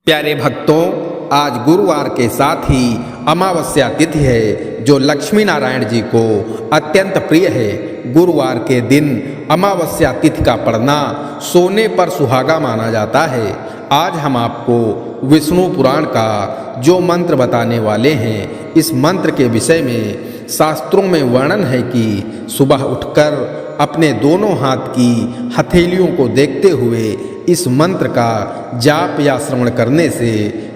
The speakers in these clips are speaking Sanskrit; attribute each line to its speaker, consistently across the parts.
Speaker 1: प्यारे भक्तों, आज गुरुवार के साथ ही अमावस्या तिथि है जो लक्ष्मी नारायण जी को अत्यंत प्रिय है। गुरुवार के दिन अमावस्या तिथि का पढ़ना सोने पर सुहागा माना जाता है। आज हम आपको विष्णु पुराण का जो मंत्र बताने वाले हैं, इस मंत्र के विषय में शास्त्रों में वर्णन है कि सुबह उठकर अपने दोनों हाथ की हथेलियों को देखते हुए इस मंत्र का जाप या श्रवण करने से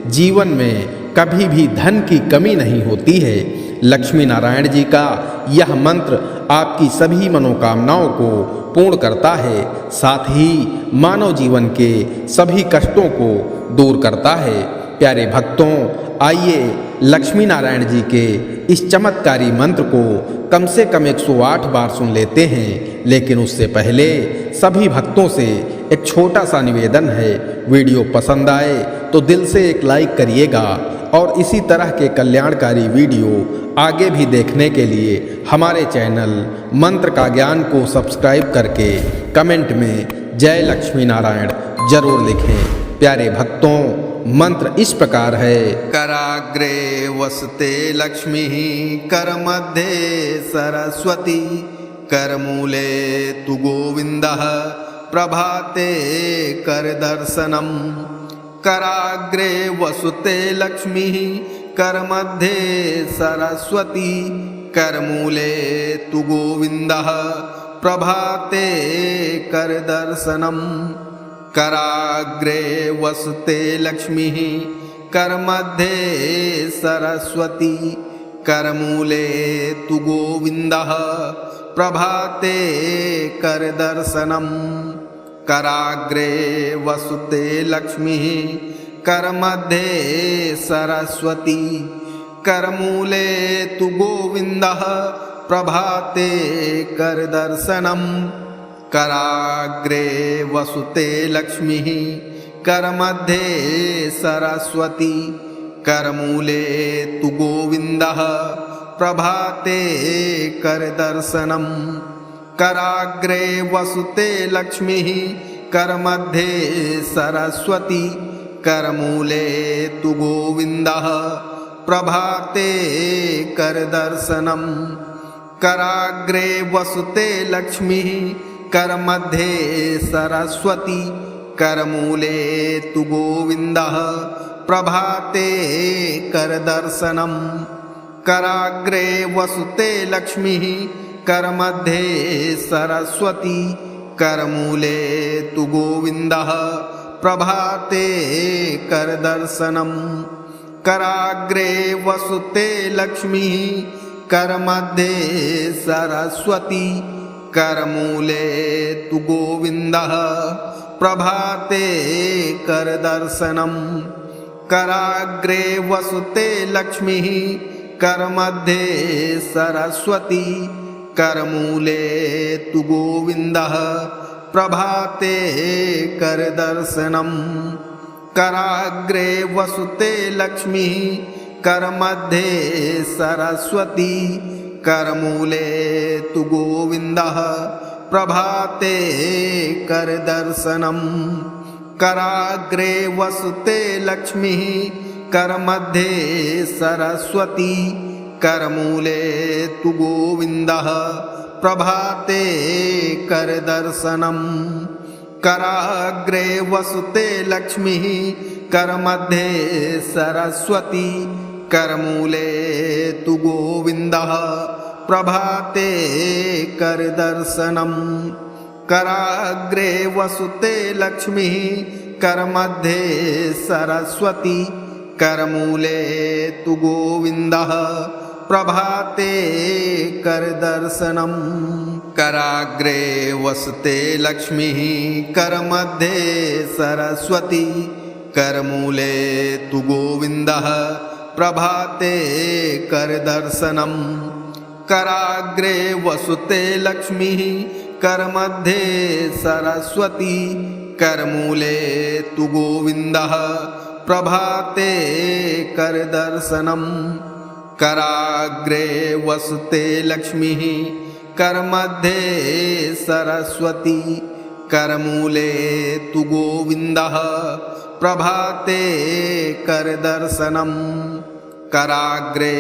Speaker 1: जीवन में कभी भी धन की कमी नहीं होती है। लक्ष्मी नारायण जी का यह मंत्र आपकी सभी मनोकामनाओं को पूर्ण करता है, साथ ही मानव जीवन के सभी कष्टों को दूर करता है। प्यारे भक्तों, आइए लक्ष्मी नारायण जी के इस चमत्कारी मंत्र को कम से कम 108 बार सुन लेते हैं। लेकिन उससे पहले सभी भक्तों से एक छोटा सा निवेदन है, वीडियो पसंद आए तो दिल से एक लाइक करिएगा और इसी तरह के कल्याणकारी वीडियो आगे भी देखने के लिए हमारे चैनल मंत्र का ज्ञान को सब्सक्राइब करके कमेंट में जय लक्ष्मी नारायण जरूर लिखें। प्यारे भक्तों, मंत्र इस प्रकार है। कराग्रे वसते लक्ष्मी, कर मध्ये सरस्वती, करमूले तु गोविंदः, प्रभाते कर दर्शनम। कराग्रे वसते लक्ष्मी, कर मध्ये सरस्वती, करमूले तु गोविंदः, प्रभाते कर दर्शनम। कराग्रे वसते लक्ष्मी, कर मध्ये सरस्वती, करमूले तु गोविंदः, प्रभाते कर दर्शनम। कराग्रे वसते लक्ष्मी, कर मध्ये सरस्वती, करमूले तु गोविंदः, प्रभाते कर दर्शनम। कराग्रे वसते लक्ष्मी, कर मध्ये सरस्वती, करमूले तु गोविंदः, प्रभाते कर दर्शनम। कराग्रे वसते लक्ष्मी, कर मध्ये सरस्वती, करमूले तु गोविंदः, प्रभाते कर दर्शनम। कराग्रे वसते लक्ष्मी, कर मध्ये सरस्वती, करमूले तु गोविंदः, प्रभाते कर दर्शनम। कराग्रे वसते लक्ष्मी, कर मध्ये सरस्वती, करमूले तु गोविंदः, प्रभाते कर दर्शनम। कराग्रे वसते लक्ष्मी, कर मध्ये सरस्वती, करमूले तु गोविंदः, प्रभाते कर दर्शनम। कराग्रे वसते लक्ष्मी, कर मध्ये सरस्वती, करमूले तु गोविंदः, प्रभाते कर दर्शनम। कराग्रे वसते लक्ष्मी, कर मध्ये सरस्वती, करमूले तु गोविंदः, प्रभाते कर दर्शनम। कराग्रे वसते लक्ष्मी, कर मध्ये सरस्वती, करमूले तु गोविंदः, प्रभाते कर दर्शनम। कराग्रे वसते लक्ष्मी, कर मध्ये सरस्वती, करमूले तु गोविंदः, प्रभाते कर दर्शनम। कराग्रे वसते लक्ष्मी, कर मध्ये सरस्वती, करमूले तु गोविंदः, प्रभाते कर दर्शनम। कराग्रे वसते लक्ष्मी, कर मध्ये सरस्वती, करमूले तु गोविंदः, प्रभाते कर दर्शनम। कराग्रे वसते लक्ष्मी, कर मध्ये सरस्वती, करमूले तु गोविंदः, प्रभाते कर दर्शनम। कराग्रे वसते लक्ष्मी, कर मध्ये सरस्वती, करमूले तु गोविंदः, प्रभाते करदर्शनम् कराग्रे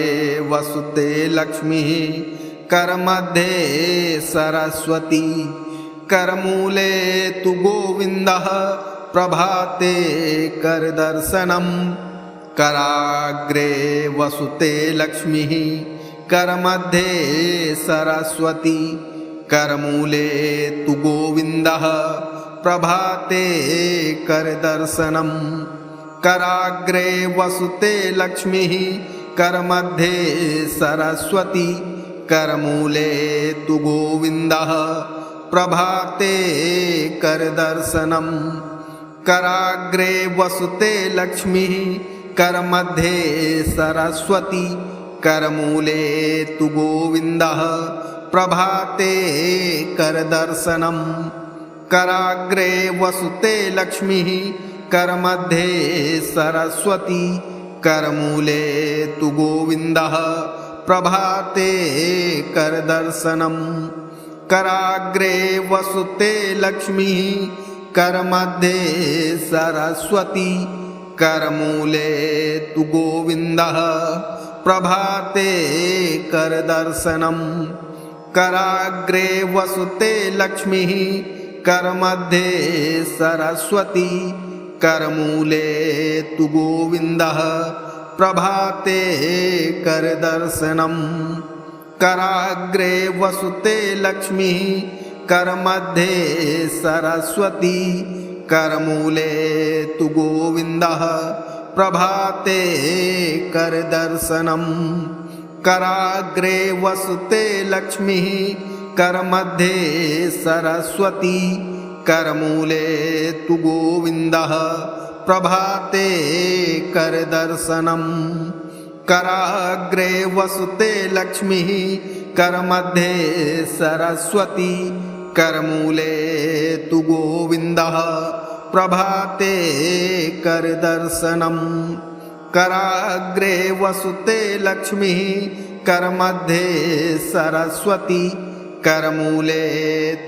Speaker 1: वसुते लक्ष्मीः करमध्ये सरस्वती करमूले तु गोविन्दः प्रभाते करदर्शनम् कराग्रे वसुते लक्ष्मीः करमध्ये सरस्वती करमूले तु गोविन्दः प्रभाते करदर्शनम् कराग्रे वसुते लक्ष्मीः करमध्ये सरस्वती करमूले तु गोविन्दः प्रभाते करदर्शनम् कराग्रे वसुते लक्ष्मीः करमध्ये सरस्वती करमूले तु गोविन्दः प्रभाते करदर्शनम् कराग्रे वसुते लक्ष्मीः करमध्ये सरस्वती करमूले तु गोविन्दः प्रभाते करदर्शनम् कराग्रे वसुते लक्ष्मीः करमध्ये सरस्वती करमूले तु गोविन्दः प्रभाते करदर्शनम् कराग्रे वसुते लक्ष्मीः करमध्ये सरस्वती करमूले तु गोविन्दः प्रभाते करदर्शनम् कराग्रे वसुते लक्ष्मीः करमध्ये सरस्वती करमूले तु गोविन्दः प्रभाते करदर्शनम् कराग्रे वसुते लक्ष्मीः करमध्ये सरस्वती करमूले तु गोविन्दः प्रभाते करदर्शनम् कराग्रे वसुते लक्ष्मीः करमध्ये सरस्वती करमूले तु गोविन्दः प्रभाते करदर्शनम् कराग्रे वसुते लक्ष्मीः करमध्ये सरस्वती करमूले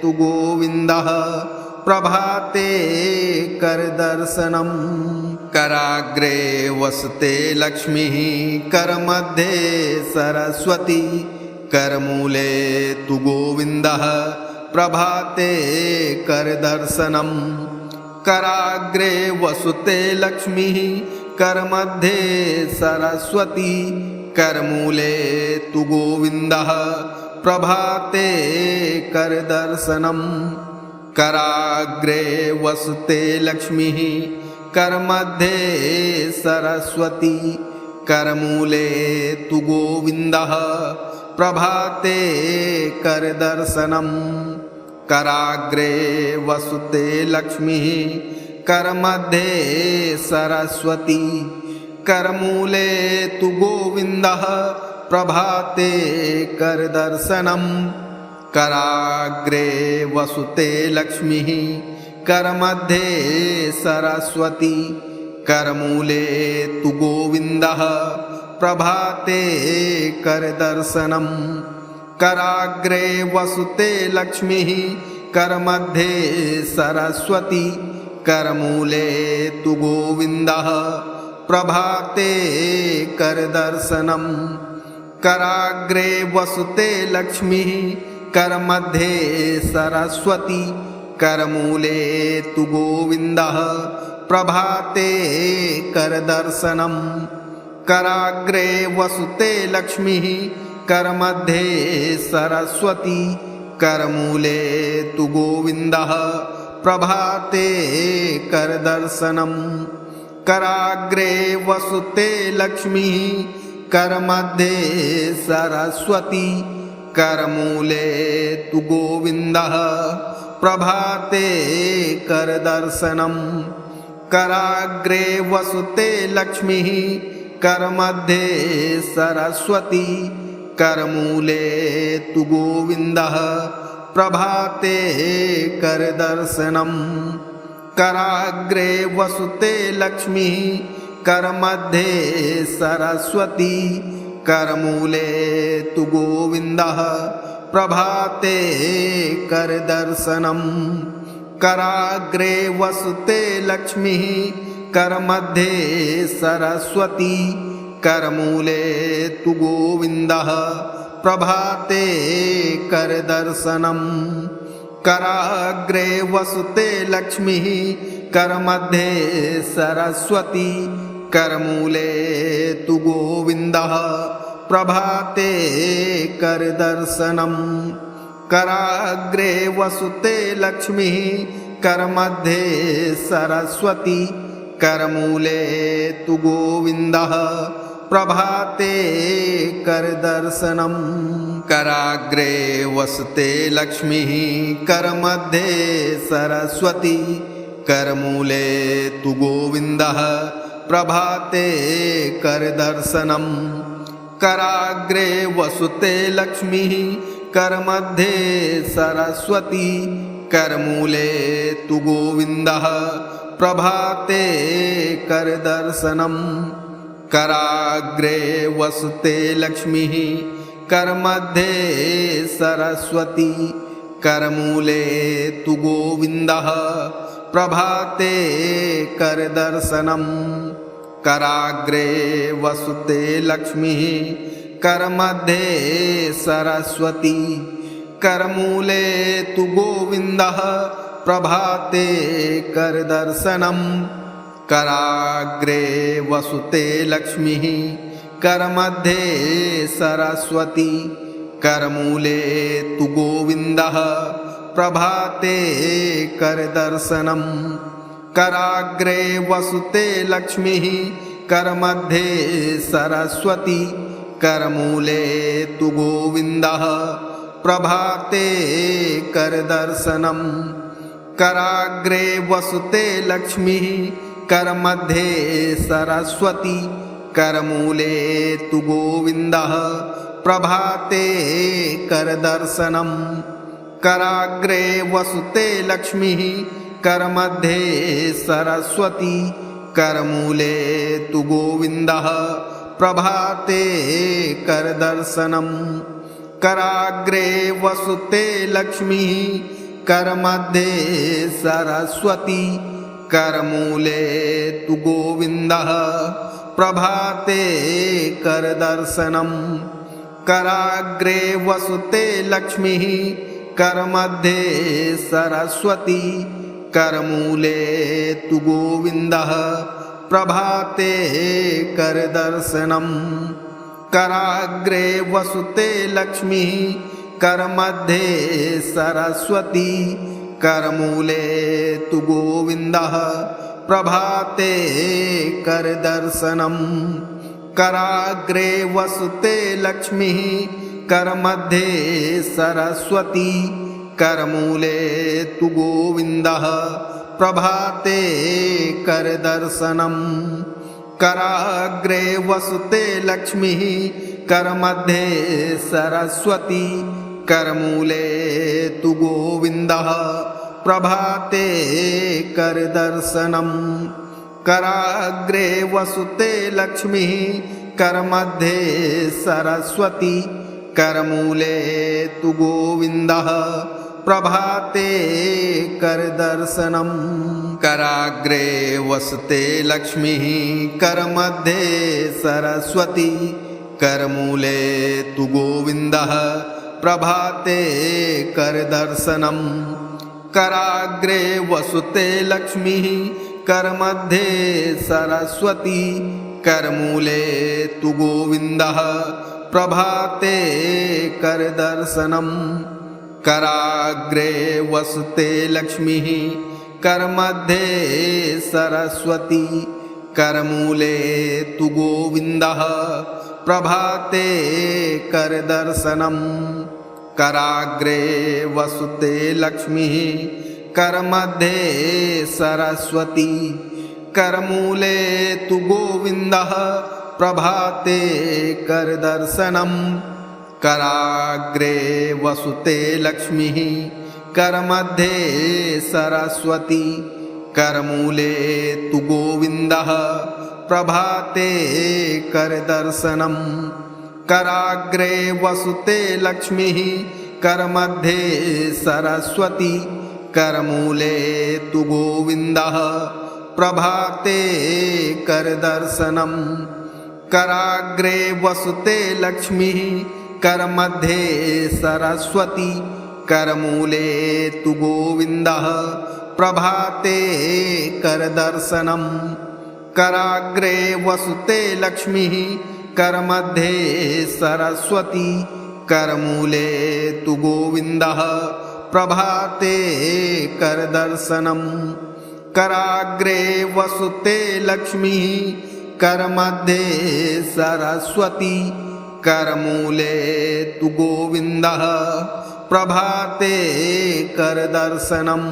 Speaker 1: तु गोविन्दः प्रभाते करदर्शनम् कराग्रे वसुते लक्ष्मीः करमध्ये सरस्वती करमूले तु गोविन्दः प्रभाते करदर्शनम् कराग्रे वसुते लक्ष्मीः करमध्ये सरस्वती करमूले तु गोविन्दः प्रभाते करदर्शनम् कराग्रे वसुते लक्ष्मीः करमध्ये सरस्वती करमूले तु गोविन्दः प्रभाते करदर्शनम् कराग्रे वसुते लक्ष्मीः करमध्ये सरस्वती करमूले तु गोविन्दः प्रभाते करदर्शनम् कराग्रे वसुते लक्ष्मीः करमध्ये सरस्वती करमूले तु गोविन्दः प्रभाते करदर्शनम् कराग्रे वसुते लक्ष्मीः करमध्ये सरस्वती करमूले तु गोविन्दः प्रभाते करदर्शनम् कराग्रे वसुते लक्ष्मीः करमध्ये सरस्वती करमूले तु गोविन्दः प्रभाते करदर्शनम् कराग्रे वसुते लक्ष्मीः करमध्ये सरस्वती करमूले तु गोविन्दः प्रभाते करदर्शनम् कराग्रे वसुते लक्ष्मीः करमध्ये सरस्वती करमूले तु गोविन्दः प्रभाते करदर्शनम् कराग्रे वसुते लक्ष्मीः करमध्ये सरस्वती करमूले तु गोविन्दः प्रभाते करदर्शनम् कराग्रे वसुते लक्ष्मीः करमध्ये सरस्वती करमूले तु गोविन्दः प्रभाते करदर्शनम् कराग्रे वसुते लक्ष्मीः करमध्ये सरस्वती करमूले तु गोविन्दः प्रभाते करदर्शनम् कराग्रे वसुते लक्ष्मीः करमध्ये सरस्वती करमूले तु गोविन्दः प्रभाते करदर्शनम् कराग्रे वसुते लक्ष्मीः करमध्ये सरस्वती करमूले तु गोविन्दः प्रभाते करदर्शनम् कराग्रे वसते लक्ष्मीः करमध्ये सरस्वती करमूले तु गोविन्दः प्रभाते करदर्शनम् कराग्रे वसुते लक्ष्मीः करमध्ये सरस्वती करमूले तु गोविन्दः प्रभाते करदर्शनम् कराग्रे वसते लक्ष्मीः करमध्ये सरस्वती करमूले तु गोविन्दः प्रभाते करदर्शनम् कराग्रे वसते लक्ष्मीः करमध्ये सरस्वती करमूले तु गोविन्दः प्रभाते करदर्शनम् कराग्रे वसुते लक्ष्मीः करमध्ये सरस्वती करमूले तु गोविन्दः प्रभाते करदर्शनम् कराग्रे वसुते लक्ष्मीः करमध्ये सरस्वती करमूले तु गोविन्दः प्रभाते करदर्शनम् कराग्रे वसुते लक्ष्मीः करमध्ये सरस्वती करमूले तु गोविन्दः प्रभाते करदर्शनम् कराग्रे वसुते लक्ष्मीः करमध्ये सरस्वती करमूले तु गोविन्दः प्रभाते करदर्शनम् कराग्रे वसुते लक्ष्मीः करमध्ये सरस्वती करमूले तु गोविन्दः प्रभाते करदर्शनम् कराग्रे वसुते लक्ष्मीः करमध्ये सरस्वती करमूले तु गोविन्दः प्रभाते करदर्शनम् कराग्रे वसुते लक्ष्मीः करमध्ये सरस्वती करमूले तु गोविन्दः प्रभाते करदर्शनम् कराग्रे वसुते लक्ष्मीः करमध्ये सरस्वती करमूले तु गोविन्दः प्रभाते करदर्शनम् कराग्रे वसुते लक्ष्मीः करमध्ये सरस्वती करमूले तु गोविन्दः प्रभाते करदर्शनम् कराग्रे वसुते लक्ष्मीः करमध्ये सरस्वती करमूले तु गोविन्दः प्रभाते करदर्शनम् कराग्रे वसते लक्ष्मीः करमध्ये सरस्वती करमूले तु गोविन्दः प्रभाते करदर्शनम् कराग्रे वसुते लक्ष्मीः करमध्ये सरस्वती करमूले तु गोविन्दः प्रभाते करदर्शनम् कराग्रे वसते लक्ष्मीः करमध्ये सरस्वती करमूले तु गोविन्दः प्रभाते करदर्शनम् कराग्रे वसते लक्ष्मीः करमध्ये सरस्वती करमूले तु गोविन्दः प्रभाते करदर्शनम् कराग्रे वसुते लक्ष्मीः करमध्ये सरस्वती करमूले तु गोविन्दः प्रभाते करदर्शनम् कराग्रे वसुते लक्ष्मीः करमध्ये सरस्वती करमूले तु गोविन्दः प्रभाते करदर्शनम् कराग्रे वसते लक्ष्मीः करमध्ये सरस्वती करमूले तु गोविन्दः प्रभाते करदर्शनम् कराग्रे वसते लक्ष्मीः करमध्ये सरस्वती करमूले तु गोविन्दः प्रभाते करदर्शनम् कराग्रे वसते लक्ष्मीः करमध्ये सरस्वती करमूले तु गोविन्दः प्रभाते करदर्शनम्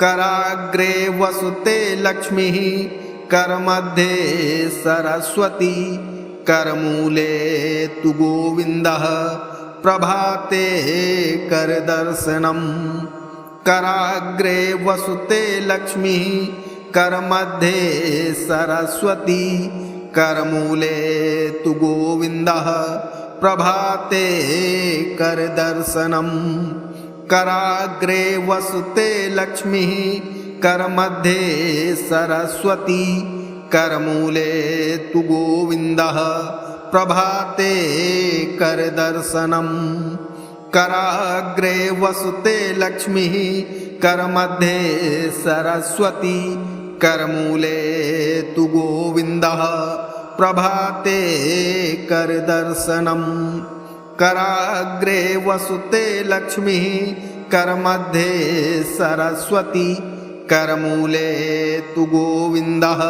Speaker 1: कराग्रे वसते लक्ष्मीः करमध्ये सरस्वती करमूले तु गोविन्दः प्रभाते करदर्शनम् कराग्रे वसते लक्ष्मीः करमध्ये सरस्वती करमूले तु गोविन्दः प्रभाते करदर्शनम् कराग्रे वसते लक्ष्मीः करमध्ये सरस्वती करमूले तु गोविन्दः प्रभाते करदर्शनम् कराग्रे वसते लक्ष्मीः करमध्ये सरस्वती करमूले तु गोविन्दः प्रभाते करदर्शनम् कराग्रे वसते लक्ष्मीः करमध्ये सरस्वती करमूले तु गोविन्दः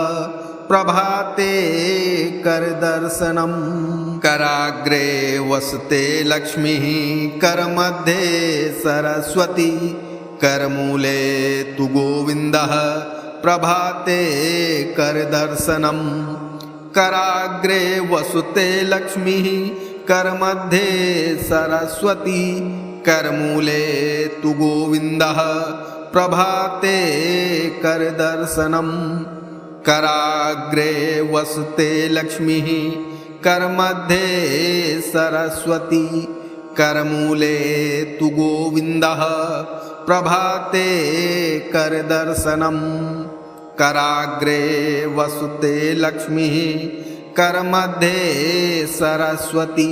Speaker 1: प्रभाते करदर्शनम् कराग्रे वसते लक्ष्मीः करमध्ये सरस्वती करमूले तु गोविन्दः प्रभाते करदर्शनम् कराग्रे वसते लक्ष्मीः करमध्ये सरस्वती करमूले तु गोविन्दः प्रभाते करदर्शनम् कराग्रे वसते लक्ष्मीः करमध्ये सरस्वती करमूले तु गोविन्दः प्रभाते करदर्शनम् कराग्रे वसते लक्ष्मीः करमध्ये सरस्वती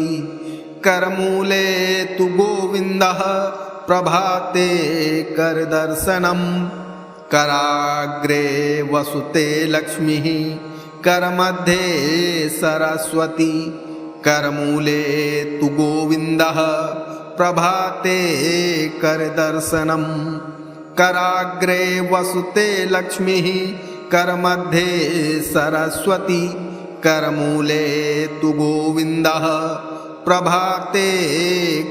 Speaker 1: करमूले तु गोविन्दः प्रभाते करदर्शनम् कराग्रे वसते लक्ष्मीः करमध्ये सरस्वती करमूले तु गोविन्दः प्रभाते करदर्शनम् कराग्रे वसते लक्ष्मीः करमध्ये सरस्वती करमूले तु गोविन्दः प्रभाते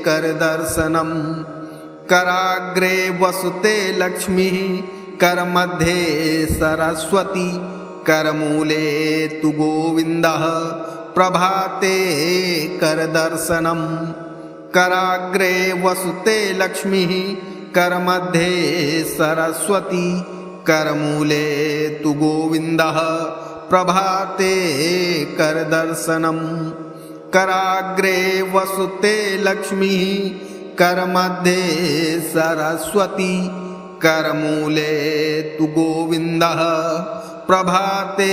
Speaker 1: करदर्शनम् कराग्रे वसते लक्ष्मीः करमध्ये सरस्वती करमूले तु गोविन्दः प्रभाते करदर्शनम् कराग्रे वसते लक्ष्मीः करमध्ये सरस्वती करमूले तु गोविन्दः प्रभाते करदर्शनम् कराग्रे वसते लक्ष्मीः करमध्ये सरस्वती करमूले तु गोविन्दः प्रभाते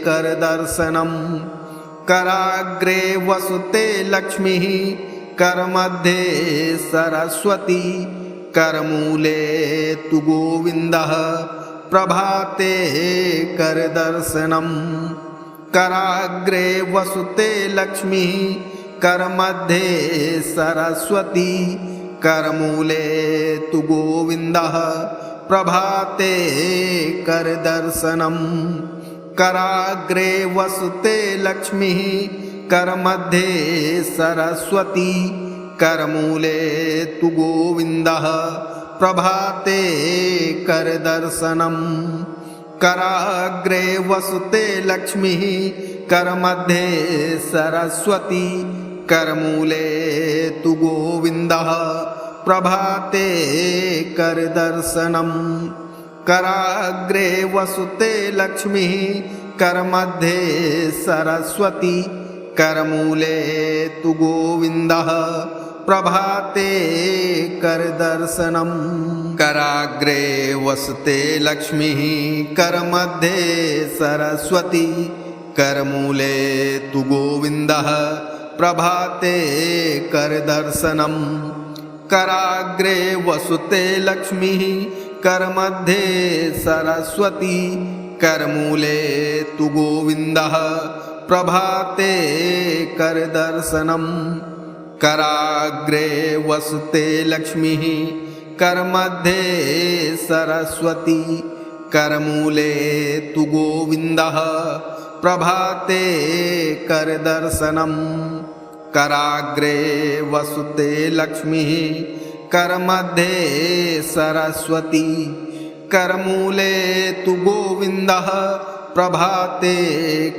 Speaker 1: करदर्शनम् कराग्रे वसते लक्ष्मीः करमध्ये सरस्वती करमूले तु गोविन्दः प्रभाते करदर्शनम् कराग्रे वसते लक्ष्मीः करमध्ये सरस्वती करमूले तु गोविन्दः प्रभाते करदर्शनम् कराग्रे वसते लक्ष्मीः करमध्ये सरस्वती करमूले तु गोविन्दः प्रभाते करदर्शनम् कराग्रे वसते लक्ष्मीः करमध्ये सरस्वती करमूले तु गोविन्दः प्रभाते करदर्शनम् कराग्रे वसते लक्ष्मीः करमध्ये सरस्वती करमूले तु गोविन्दः प्रभाते करदर्शनम् कराग्रे वसते लक्ष्मीः करमध्ये सरस्वती करमूले तु गोविन्दः प्रभाते करदर्शनम् कराग्रे वसते लक्ष्मीः करमध्ये सरस्वती करमूले तु गोविन्दः प्रभाते करदर्शनम् कराग्रे वसते लक्ष्मीः करमध्ये सरस्वती करमूले तु गोविन्दः प्रभाते करदर्शनम् कराग्रे वसते लक्ष्मीः करमध्ये सरस्वती करमूले तु गोविन्दः प्रभाते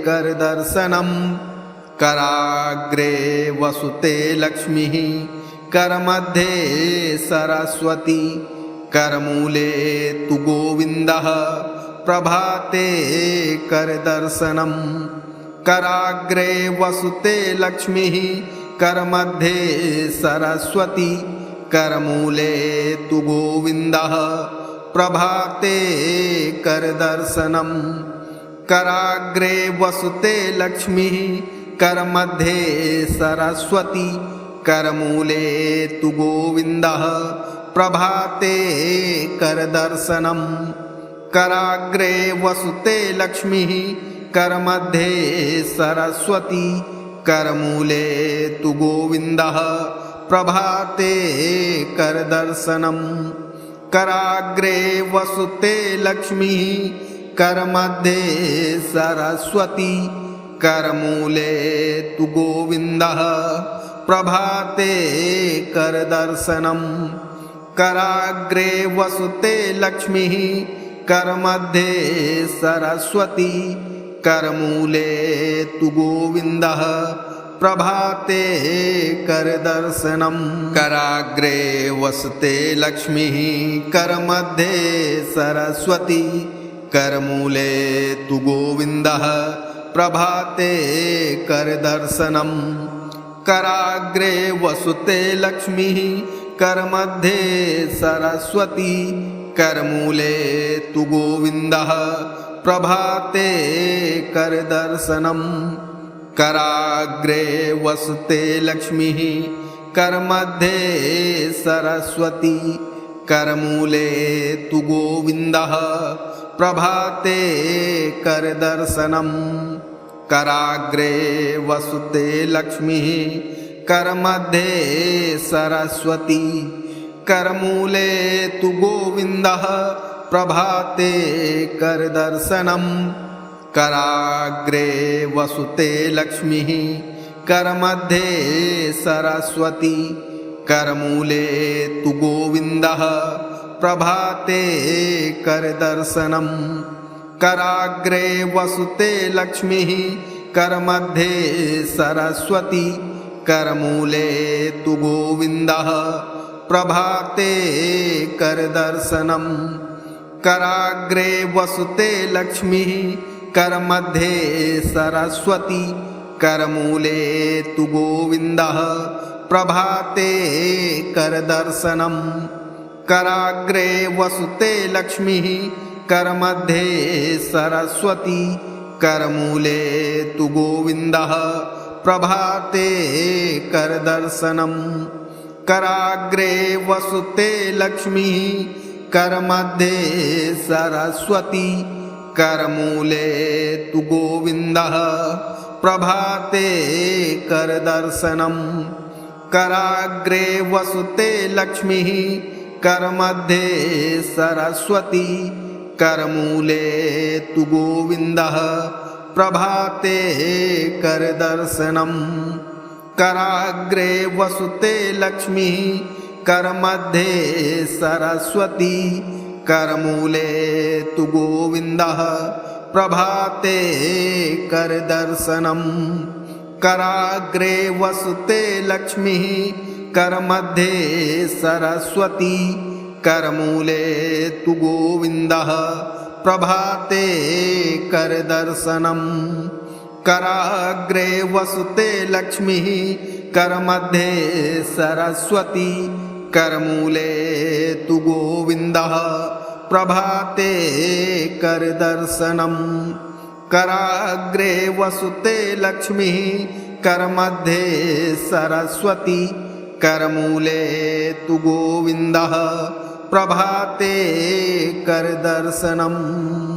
Speaker 1: करदर्शनम् कराग्रे वसते लक्ष्मीः करमध्ये सरस्वती करमूले तु गोविन्दः प्रभाते करदर्शनम् कराग्रे वसते लक्ष्मीः करमध्ये सरस्वती करमूले तु गोविन्दः प्रभाते करदर्शनम् कराग्रे वसते लक्ष्मीः करमध्ये सरस्वती करमूले तु गोविन्दः प्रभाते करदर्शनम् कराग्रे वसते लक्ष्मीः करमध्ये सरस्वती करमूले तु गोविन्दः प्रभाते करदर्शनम् कराग्रे वसते लक्ष्मीः करमध्ये सरस्वती करमूले तु गोविन्दः प्रभाते करदर्शनम् कराग्रे वसते लक्ष्मीः करमध्ये सरस्वती करमूले तु गोविन्दः प्रभाते करदर्शनम् कराग्रे वसते लक्ष्मीः करमध्ये सरस्वती करमूले तु गोविन्दः प्रभाते करदर्शनम् कराग्रे वसते लक्ष्मीः करमध्ये सरस्वती करमूले तु गोविन्दः प्रभाते करदर्शनम् कराग्रे वसते लक्ष्मीः करमध्ये सरस्वती करमूले तु गोविन्दः प्रभाते करदर्शनम् कराग्रे वसते लक्ष्मीः करमध्ये सरस्वती करमूले तु गोविन्दः प्रभाते करदर्शनम् कराग्रे वसते लक्ष्मीः करमध्ये सरस्वती करमूले तु गोविन्दः प्रभाते करदर्शनम् कराग्रे वसते लक्ष्मीः करमध्ये सरस्वती करमूले तु गोविन्दः प्रभाते करदर्शनम् कराग्रे वसते लक्ष्मीः करमध्ये सरस्वती करमूले तु गोविन्दः प्रभाते करदर्शनम् कराग्रे वसते लक्ष्मीः करमध्ये सरस्वती करमूले तु गोविन्दः प्रभाते करदर्शनम् कराग्रे वसते लक्ष्मीः करमध्ये सरस्वती करमूले तु गोविन्दः प्रभाते करदर्शनम् कराग्रे वसते लक्ष्मीः करमध्ये सरस्वती करमूले तु गोविन्दः प्रभाते करदर्शनम् कराग्रे वसते लक्ष्मीः करमध्ये सरस्वती करमूले तु गोविन्दः प्रभाते करदर्शनम् कराग्रे वसते लक्ष्मीः करमध्ये सरस्वती करमूले तु गोविन्दः प्रभाते करदर्शनम् कराग्रे वसते लक्ष्मीः करमध्ये सरस्वती करमूले तु गोविन्दः प्रभाते करदर्शनम् कराग्रे वसुते लक्ष्मीः करमध्ये सरस्वती करमूले तु गोविन्दः प्रभाते करदर्शनम्।